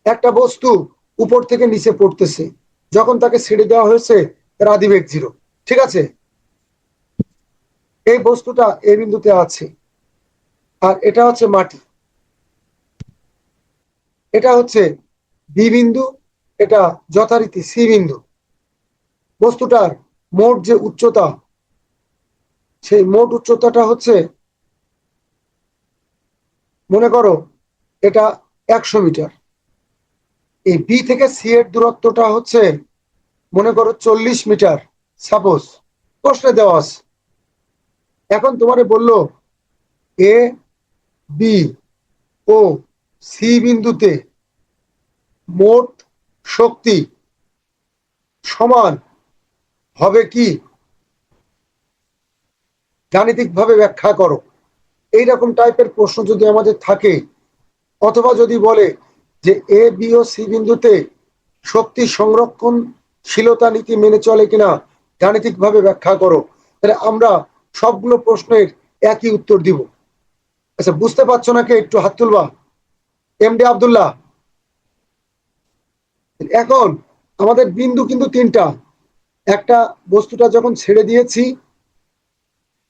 একটা বস্তু উপর থেকে নিচে পড়তেছে, যখন তাকে ছেড়ে দেওয়া হয়েছে তার আদিবেগ 0। ঠিক আছে, এই বস্তুটা এ বিন্দুতে আছে, আর এটা হচ্ছে মাটি, এটা হচ্ছে বি বিন্দু, এটা যথারীতি সি বিন্দু। বস্তুটার মোট যে উচ্চতা, সেই মোট উচ্চতাটা হচ্ছে, মনে করো এটা 100 মিটার। এই বি থেকে সি এর দূরত্বটা হচ্ছে, মনে করো 40 মিটার, সাপোজ প্রশ্নে দেওয়া আছে। এখন তোমারে বললো এ বি ও সি বিন্দুতে মোট শক্তি সমান হবে কি, গাণিতিকভাবে ব্যাখ্যা করো। এইরকম টাইপের প্রশ্ন যদি আমাদের থাকে, অথবা যদি বলে যে এ বি ও সি বিন্দুতে শক্তি সংরক্ষণশীলতা নীতি মেনে চলে কিনা, গাণিতিকভাবে ব্যাখ্যা করো, তাহলে আমরা সবগুলো প্রশ্নের একই উত্তর দিব। আচ্ছা, বুঝতে পারছো নাকি? একটু হাত তুলবা। এমডি আব্দুল্লাহ। এখন আমাদের বিন্দু কিন্তু তিনটা। একটা, বস্তুটা যখন ছেড়ে দিয়েছি,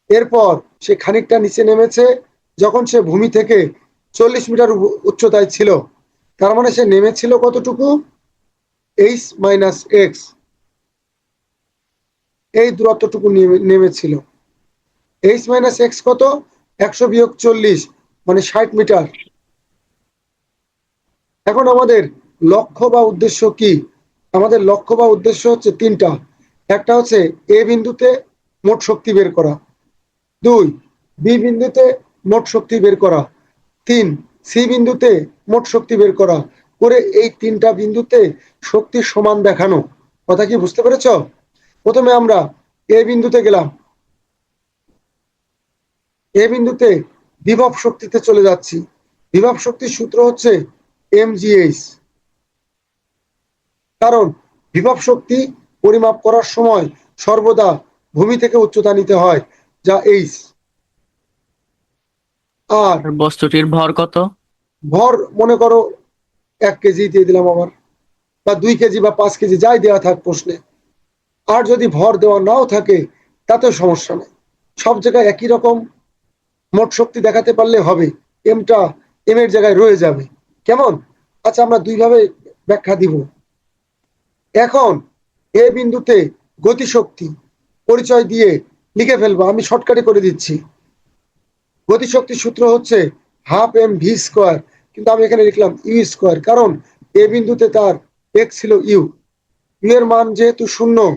এরপর সে খানিকটা নিচে নেমেছে, যখন সে ভূমি থেকে 40 মিটার উচ্চতায় ছিল, তার মানে সে নেমেছিল কতটুকু, এইচ মাইনাস এক্স, এই দূরত্বটুকু নেমেছিল। এইচ মাইনাস এক্স কত, 100 - 40, মানে 60 মিটার। এখন আমাদের লক্ষ্য বা উদ্দেশ্য কি? আমাদের লক্ষ্য বা উদ্দেশ্য হচ্ছে তিনটা। একটা হচ্ছে এ বিন্দুতে মোট শক্তি বের করা, 2 বি বিন্দুতে মোট শক্তি বের করা, 3 সি বিন্দুতে মোট শক্তি বের করা, করে এই তিনটা বিন্দুতে শক্তির সমান দেখানো। কথা কি বুঝতে পেরেছ? প্রথমে আমরা এ বিন্দুতে গেলাম, এ বিন্দুতে বিভব শক্তিতে চলে যাচ্ছি। বিভব শক্তির সূত্র হচ্ছে mgh, কারণ বিভব শক্তি পরিমাপ করার সময় সর্বদা ভূমি থেকে উচ্চতা নিতে হয়, যা এইচ। আর আর বস্তুটির ভর কত? ভর মনে করো 1 কেজি দিয়ে দিলাম আবার, বা 2 কেজি বা 5 কেজি, যাই দেওয়া থাক প্রশ্নে। আর যদি ভর দেওয়া নাও থাকে তাতেও সমস্যা নেই, সব জায়গায় একই রকম মোট শক্তি দেখাতে পারলে হবে, এমটা এম এর জায়গায় রয়ে যাবে। কেমন? আচ্ছা, আমরা দুইভাবে ব্যাখ্যা দিব। এখন এ বিন্দুতে গতিশক্তি পরিচয় দিয়ে লিখে ফেলবো, আমি শর্টকাটে করে দিচ্ছি। গতিশক্তির সূত্র হচ্ছে হাফ এম ভি স্কোয়ার, কিন্তু আমি এখানে লিখলাম ইউ স্কোয়ার, কারণ এ বিন্দুতে তার এক্স ছিল ইউ। ইউ এর মান যেহেতু 0,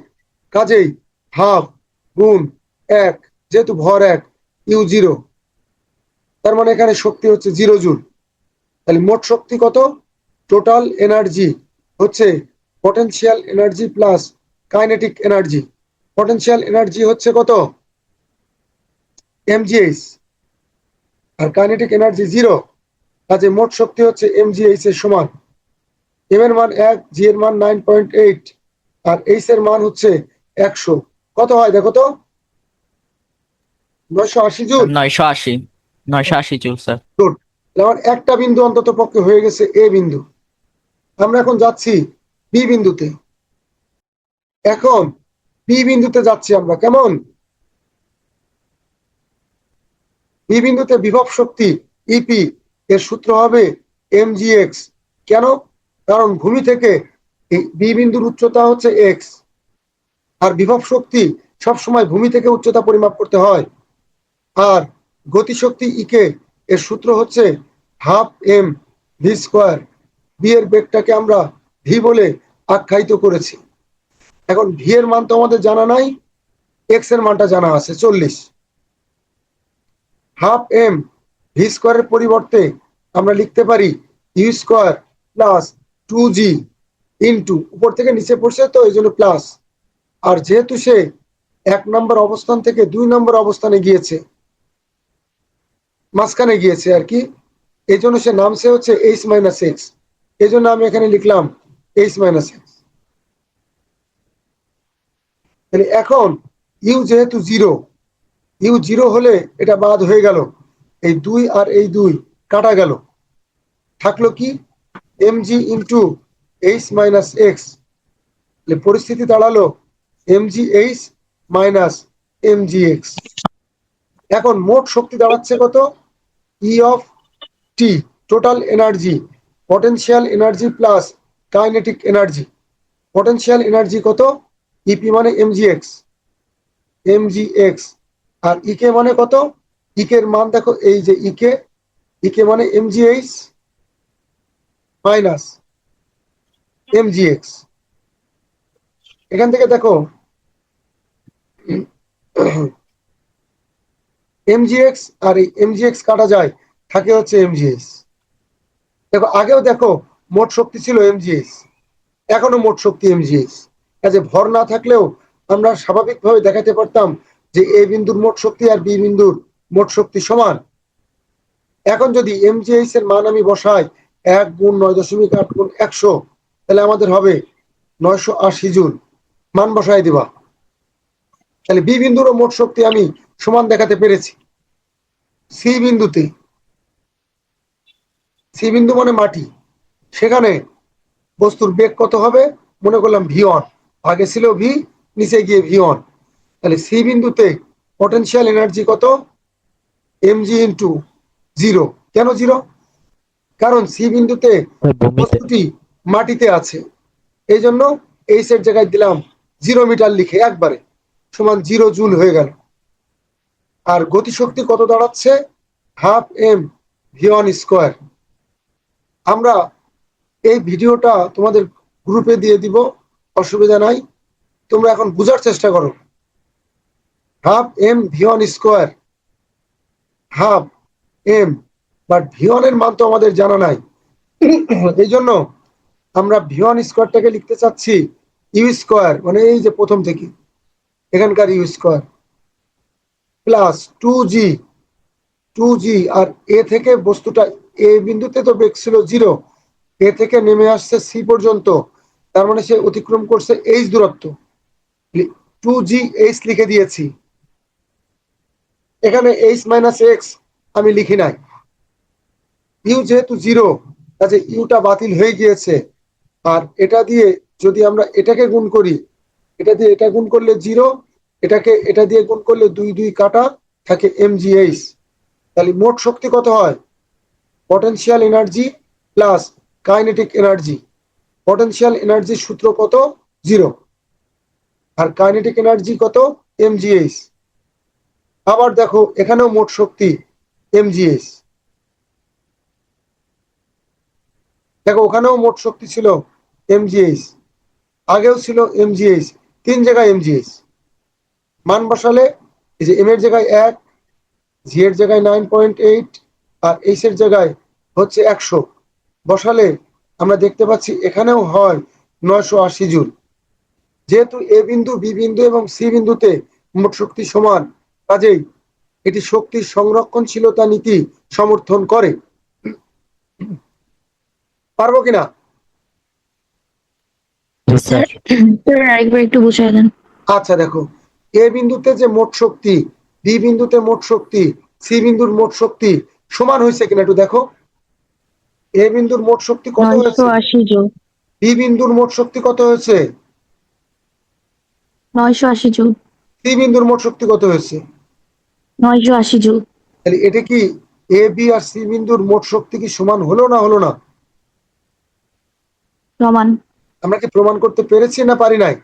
কাজেই হাফ গুণ 1, যেহেতু ভর 1, ইউ 0, তার মানে এখানে শক্তি হচ্ছে 0 জুল। তাহলে মোট শক্তি কত? টোটাল এনার্জি হচ্ছে potential energy plus kinetic energy. Potential energy হচ্ছে কত, mgh, আর কাইনেটিক এনার্জি 0, কাজে মোট শক্তি হচ্ছে mgh এর সমান। এম এর মান 1, জি এর মান 9.8, আর এইচ এর মান হচ্ছে 100। কত হয় দেখো তো? 980 জুল। 980, 980 joule sir. গুড। আমার একটা বিন্দু অন্তত পক্ষে হয়ে গেছে এ বিন্দু। আমরা এখন যাচ্ছি বি বিন্দুতে। এখন বি বিন্দুতে যাচ্ছি আমরা, কেমন? বি বিন্দুতে বিভব শক্তি ইপি এর সূত্র হবে mgx। কেন? কারণ ভূমি থেকে বি বিন্দুর উচ্চতা হচ্ছে এক্স, আর বিভব শক্তি সবসময় ভূমি থেকে উচ্চতা পরিমাপ করতে হয়। আর গতিশক্তি ইকে এর সূত্র হচ্ছে half m v square. B এর বেগটাকে আমরা ভি বলে আখ্যায়িত করেছি। এখন ভি এর মান তো আমাদের জানা নাই, এক্স এর মানটা জানা আছে 40। হাফ এম ভি স্কোয়ারের পরিবর্তে আমরা লিখতে পারি you square plus 2g into, উপর থেকে নিচে পড়ছে তো এই জন্য প্লাস, আর যেহেতু সে 1 নম্বর অবস্থান থেকে 2 নম্বর অবস্থানে গিয়েছে, মাঝখানে গিয়েছে আর কি, এই জন্য সে নামছে হচ্ছে এইচ মাইনাস এক্স। এই জন্য আমি এখানে লিখলাম এইচ মাইনাস এক্স। তাহলে এখন ইউ যেহেতু 0, ইউ 0 হলে এটা বাদ হয়ে গেল, এই 2 আর এই 2 কাটা গেল, থাকলো কি mg into H minus x, পরিস্থিতি দাঁড়ালো mgh মাইনাস mgx। এখন মোট শক্তি দাঁড়াচ্ছে কত? ই of T, total energy, potential energy plus kinetic energy. Potential energy কত? ইপি মানে mgx, আর ইকে মানে কত? ইকের মান দেখো, এই যে ইকে, ইকে মানে mgh মাইনাস mgx। এখান থেকে দেখো mgx আর এই mgx কাটা যায়, থাকে হচ্ছে mgh। দেখো আগেও দেখো মোট শক্তি ছিল mgh, এখনো মোট শক্তি mgh। কাজে ভর না থাকলেও আমরা স্বাভাবিকভাবে দেখাতে পারতাম যে এ বিন্দুর মোট শক্তি আর বি বিন্দুর মোট শক্তি সমান। এখন যদি mgh এর মান আমি বসাই 1 × 9.8 × 100, তাহলে আমাদের হবে 980 জুল। মান বসাই দিবা, তাহলে বি বিন্দুরও মোট শক্তি আমি সমান দেখাতে পেরেছি। সি বিন্দুতে, সি বিন্দু মানে মাটি, সেখানে বস্তুর বেগ কত হবে? মনে করলাম v1, আগে ছিল ভি, নিচে গিয়ে v1। তাহলে সি বিন্দুতে পটেনশিয়াল এনার্জি কত? mg into zero. কেন জিরো? কারণ সি বিন্দুতে ভূমিতে বস্তুটি মাটিতে আছে, এই জন্য এইচ এর জায়গায় দিলাম 0 মিটার লিখে একবারে, সমান 0 জুল হয়ে গেল। আর গতিশক্তি কত দাঁড়াচ্ছে? Half m v1 square. আমরা এই ভিডিওটা তোমাদের গ্রুপে দিয়ে দিব, অসুবিধা নাই। তোমরা এখন বুঝার চেষ্টা করো। Half m v1 square, half m, but v1 এর মান তো আমাদের জানা নাই। এই জন্য আমরা v1 স্কোয়ারটাকে লিখতে চাচ্ছি ইউ স্কোয়ার, মানে এই যে প্রথম থেকে এখানকার ইউ স্কোয়ার, প্লাস 2g, আর এ থেকে বস্তুটা, এ বিন্দুতে তো বেগ ছিল 0, এ থেকে নেমে আসছে সি পর্যন্ত, তার মানে সে অতিক্রম করছে এইচ দূরত্ব, 2gh লিখে দিয়েছি। এখানে এইচ মাইনাস এক্স আমি লিখি নাই, ইউ যেহেতু 0, কাজে ইউটা বাতিল হয়ে গিয়েছে। আর এটা দিয়ে যদি আমরা এটাকে গুণ করি, এটা দিয়ে এটা গুণ করলে 0, এটাকে এটা দিয়ে গুণ করলে 2 কাটা, থাকে mgh। তাহলে মোট শক্তি কত হয়? Potential energy plus kinetic energy. Potential এনার্জির সূত্র কত? 0, আর কাইনেটিক এনার্জি কত? mgh। আবার দেখো এখানেও মোট শক্তি mgh। দেখো ওখানেও মোট শক্তি ছিল mgh, আগেও ছিল mgh, 3 জায়গায় mgh। মান বসালে এই যে এম এর জায়গায় 1, জি এর জায়গায় 9.8, আর এইচ এর জায়গায় হচ্ছে 100 বসালে আমরা দেখতে পাচ্ছি এখানেও হয় 980 জুল। যেহেতু এ বিন্দু, বি বিন্দু এবং সি বিন্দুতে মোট শক্তি সমান, কাজেই এটি শক্তির সংরক্ষণশীলতা নীতি সমর্থন করে। পারবো কিনা? স্যার। স্যার আরেকবার একটু বুঝিয়ে দেন। আচ্ছা দেখো, এ বিন্দুতে যে মোট শক্তি, বি বিন্দুতে মোট শক্তি, সি বিন্দুর মোট শক্তি সমান হয়েছে কিনা একটু দেখো। এ বিন্দুর মোট শক্তি কত হয়েছে? 980 জুল। বি বিন্দুর মোট শক্তি কত হয়েছে? 980 জুল। সি বিন্দুর মোট শক্তি কত হয়েছে? 980 জুল। তাহলে এটা কি এ বি আর সি বিন্দুর মোট শক্তি কি সমান হলো না হলো না? সমান। আমরা কি প্রমাণ করতে পেরেছি না পারি নাই?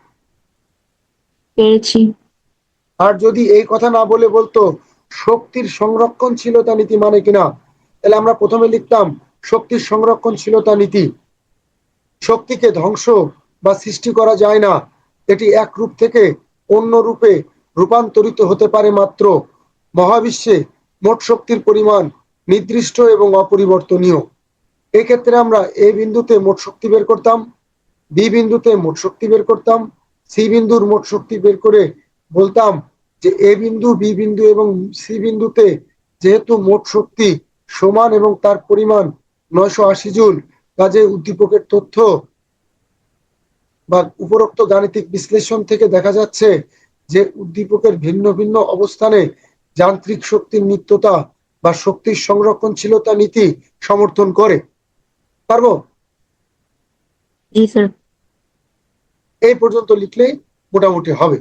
পেরেছি। আর যদি এই কথা না বলে বলতো শক্তির সংরক্ষণশীলতা নীতি মানে কিনা, তাহলে আমরা প্রথমে লিখতাম শক্তির সংরক্ষণশীলতা নীতি। শক্তিকে ধ্বংস বা সৃষ্টি করা যায় না, এটি এক রূপ থেকে অন্য রূপে রূপান্তরিত হতে পারে মাত্র। মহাবিশ্বে মোট শক্তির পরিমাণ নির্দিষ্ট এবং অপরিবর্তনীয়। এক্ষেত্রে আমরা এ বিন্দুতে মোট শক্তি বের করতাম, বি বিন্দুতে মোট শক্তি বের করতাম, সি বিন্দুর মোট শক্তি বের করে বলতাম যে এ বিন্দু, বি বিন্দু এবং সি বিন্দুতে যেহেতু মোট শক্তি সমান এবং তার পরিমাণ 980 জুল, কাজে উদ্দীপকের তথ্য বা উপরোক্ত গাণিতিক বিশ্লেষণ থেকে দেখা যাচ্ছে যে উদ্দীপকের ভিন্ন ভিন্ন অবস্থানে যান্ত্রিক শক্তির নিত্যতা বা শক্তির সংরক্ষণশীলতা নীতি সমর্থন করে। পারবো? জি স্যার। এই পর্যন্ত লিখলেই মোটামুটি হবে।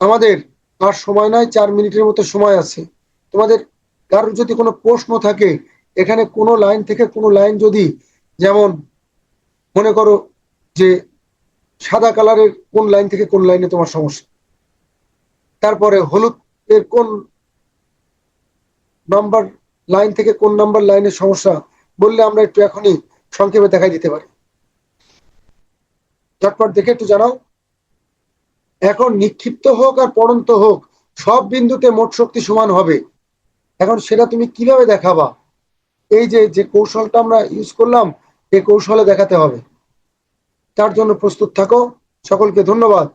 আমাদের আর সময় নাই, 4 মিনিটের মতো সময় আছে। তোমাদের কারোর যদি কোনো প্রশ্ন থাকে, এখানে কোনো লাইন থেকে কোনো লাইন যদি, যেমন মনে করো যে সাদা কালারের কোন লাইন থেকে কোন লাইনে তোমার সমস্যা, তারপরে হলুদ এর কোন নাম্বার লাইন থেকে কোন নাম্বার লাইনের সমস্যা, বললে আমরা একটু এখনই সংক্ষেপে দেখাই দিতে পারি। ঝটপট দেখে একটু জানাও। এখন নিক্ষিপ্ত হোক আর পড়ন্ত হোক, সব বিন্দুতে মোট শক্তি সমান হবে। এখন সেটা তুমি কিভাবে দেখাবা? এই যে যে কৌশলটা আমরা ইউজ করলাম, এই কৌশলে দেখাতে হবে। তার জন্য প্রস্তুত থাকো। সকলকে ধন্যবাদ।